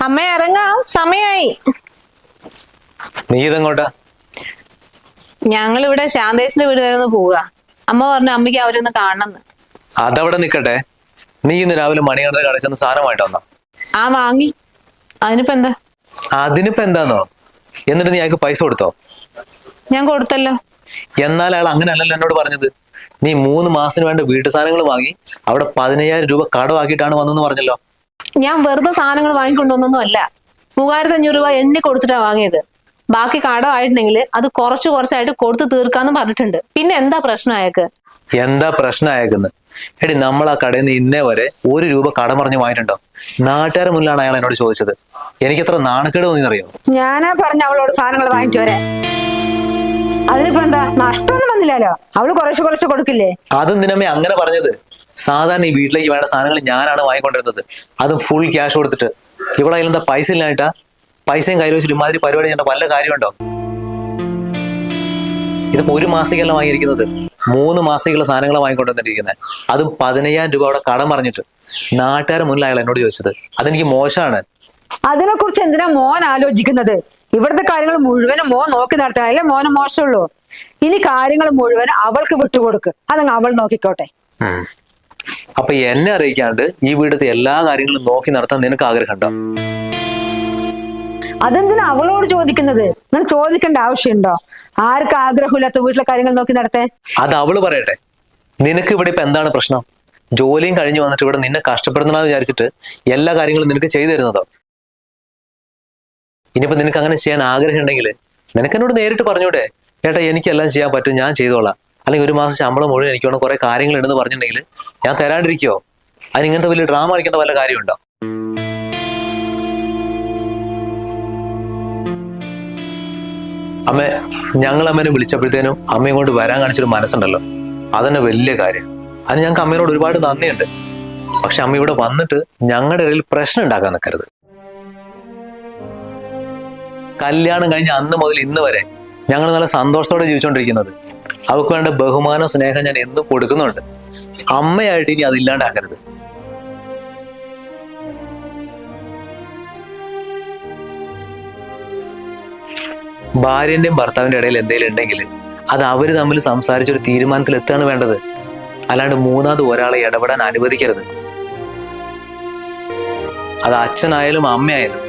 അമ്മ ഇറങ്ങാം, സമയായി. നീ ഇതെങ്ങോട്ടാ? ഞങ്ങൾ ഇവിടെ ശാന്തേശിന്റെ വീട് വരെ ഒന്ന് പോവുക. അമ്മ പറഞ്ഞു അമ്മയ്ക്ക് അവരൊന്ന് കാണണമെന്ന്. അതവിടെ നിക്കട്ടെ. നീ ഇന്ന് രാവിലെ മണികണ്ഠന് കടച്ചെന്ന് സാധനമായിട്ട് വന്നോ? ആ വാങ്ങി. അതിനിപ്പോ എന്താ? അതിനിപ്പോ എന്താന്നോ? എന്നിട്ട് നീ അയാൾക്ക് പൈസ കൊടുത്തോ? ഞാൻ കൊടുത്തല്ലോ. എന്നാൽ അയാൾ അങ്ങനെയല്ലല്ലോ എന്നോട് പറഞ്ഞത്. നീ 3 മാസത്തിന് വേണ്ട വീട്ടു സാധനങ്ങൾ വാങ്ങി അവിടെ 15,000 രൂപ കടമാക്കിയിട്ടാണ് വന്നെന്ന് പറഞ്ഞല്ലോ. ഞാൻ വെറുതെ സാധനങ്ങൾ വാങ്ങിക്കൊണ്ടുവന്നൊന്നും അല്ല. 3500 രൂപ എണ്ണി കൊടുത്തിട്ടാ വാങ്ങിയത്. ബാക്കി കടമായിട്ടുണ്ടെങ്കിൽ അത് കുറച്ചായിട്ട് കൊടുത്തു തീർക്കാന്ന് പറഞ്ഞിട്ടുണ്ട്. പിന്നെ എന്താ പ്രശ്നം അയാൾക്ക്? എന്താ പ്രശ്നം അയക്കുന്നത്? എടി, നമ്മൾ ആ കടയിൽ നിന്ന് ഇന്നേ വരെ 1 രൂപ കടം പറഞ്ഞ് വാങ്ങിയിട്ടുണ്ടോ? നാട്ടുകാരുടെ മുന്നിലാണ് അയാൾ എന്നോട് ചോദിച്ചത്. എനിക്ക് എത്ര നാണക്കേട് തോന്നിയെന്നറിയോ? ഞാനാ പറഞ്ഞ അവളോട് സാധനങ്ങൾ വാങ്ങിച്ചു വരാൻ. അതിനിപ്പോ എന്താ? നഷ്ടമൊന്നും വന്നില്ലല്ലോ. അവള് കുറച്ച് കൊടുക്കില്ലേ? അതെന്തിനമ്മേ അങ്ങനെ പറഞ്ഞത്? സാധാരണ ഈ വീട്ടിലേക്ക് വേണ്ട സാധനങ്ങൾ ഞാനാണ് വാങ്ങിക്കൊണ്ടിരുന്നത്, അതും ഫുൾ ക്യാഷ് കൊടുത്തിട്ട്. ഇവിടെ അതിലെന്താ പൈസ ഇല്ലായിട്ടാ? പൈസയും കയ്യിൽ വെച്ചിട്ട് ഇമാതിരി പരിപാടി ചെയ്യേണ്ട വല്ല കാര്യമുണ്ടോ? ഇതിപ്പോ 1 മാസത്തേക്കല്ല വാങ്ങിയിരിക്കുന്നത്, 3 മാസത്തേക്കുള്ള സാധനങ്ങൾ വാങ്ങിക്കൊണ്ടിരിക്കുന്നത്. അതും 15,000 രൂപ അവിടെ കടം പറഞ്ഞിട്ട് നാട്ടുകാരുടെ മുന്നിൽ അയാൾ എന്നോട് ചോദിച്ചത്. അതെനിക്ക് മോശമാണ്. അതിനെ കുറിച്ച് എന്തിനാ മോൻ ആലോചിക്കുന്നത്? ഇവിടുത്തെ കാര്യങ്ങൾ മുഴുവനും മോൻ നോക്കി നടത്താനല്ലേ മോനെ മോശമുള്ളൂ. ഇനി കാര്യങ്ങൾ മുഴുവനും അവൾക്ക് വിട്ടുകൊടുക്ക്. അതങ്ങ് അവൾ നോക്കിക്കോട്ടെ. അപ്പൊ എന്നെ അറിയിക്കാണ്ട് ഈ വീട്ടിലത്തെ എല്ലാ കാര്യങ്ങളും നോക്കി നടത്താൻ നിനക്ക് ആഗ്രഹമുണ്ടോ? അതെന്തിനാ അവളോട് ചോദിക്കുന്നത്? നിങ്ങൾ ചോദിക്കേണ്ട ആവശ്യമുണ്ടോ? ആർക്ക് ആഗ്രഹമില്ലാത്ത വീട്ടിലെ കാര്യങ്ങൾ നോക്കി നടത്തേ? അത് അവള് പറയട്ടെ. നിനക്ക് ഇവിടെ ഇപ്പൊ എന്താണ് പ്രശ്നം? ജോലിയും കഴിഞ്ഞു വന്നിട്ട് ഇവിടെ നിന്നെ കഷ്ടപ്പെടുന്നതെന്ന് വിചാരിച്ചിട്ട് എല്ലാ കാര്യങ്ങളും നിനക്ക് ചെയ്തു തരുന്നതോ? ഇനിയിപ്പോ നിനക്ക് അങ്ങനെ ചെയ്യാൻ ആഗ്രഹം ഉണ്ടെങ്കിൽ നിനക്ക് എന്നോട് നേരിട്ട് പറഞ്ഞൂടെ, ഏട്ടാ എനിക്കെല്ലാം ചെയ്യാൻ പറ്റും, ഞാൻ ചെയ്തോളാം. അല്ലെങ്കിൽ 1 മാസം ശമ്പളം മുഴുവൻ എനിക്ക് വേണം, കുറെ കാര്യങ്ങൾ ഉണ്ടെന്ന് പറഞ്ഞിട്ടുണ്ടെങ്കിൽ ഞാൻ തരാണ്ടിരിക്കോ? അതിന് ഇങ്ങനത്തെ വലിയ ഡ്രാമ കളിക്കേണ്ട വല്ല കാര്യമുണ്ടോ? അമ്മ, ഞങ്ങൾ അമ്മേനെ വിളിച്ചപ്പോഴത്തേനും അമ്മ ഇങ്ങോട്ട് വരാൻ കാണിച്ചൊരു മനസ്സുണ്ടല്ലോ, അതന്നെ വലിയ കാര്യം. അതിന് ഞങ്ങൾക്ക് അമ്മേനോട് ഒരുപാട് നന്ദിയുണ്ട്. പക്ഷെ അമ്മ ഇവിടെ വന്നിട്ട് ഞങ്ങളുടെ ഇടയിൽ പ്രശ്നം ഉണ്ടാക്കാൻ നിൽക്കരുത്. കല്യാണം കഴിഞ്ഞ അന്ന് മുതൽ ഇന്ന് വരെ ഞങ്ങൾ നല്ല സന്തോഷത്തോടെ ജീവിച്ചുകൊണ്ടിരിക്കുന്നത്. അവൾക്ക് വേണ്ട ബഹുമാനം, സ്നേഹം ഞാൻ എന്നും കൊടുക്കുന്നുണ്ട്. അമ്മയായിട്ട് ഇനി അതില്ലാണ്ടാക്കരുത്. ഭാര്യന്റെയും ഭർത്താവിന്റെ ഇടയിൽ എന്തെങ്കിലും ഉണ്ടെങ്കിൽ അത് അവര് തമ്മിൽ സംസാരിച്ചൊരു തീരുമാനത്തിൽ എത്തുകയാണ് വേണ്ടത്. അല്ലാണ്ട് മൂന്നാമത് ഒരാളെ ഇടപെടാൻ അനുവദിക്കരുത്. അത് അച്ഛനായാലും അമ്മയായാലും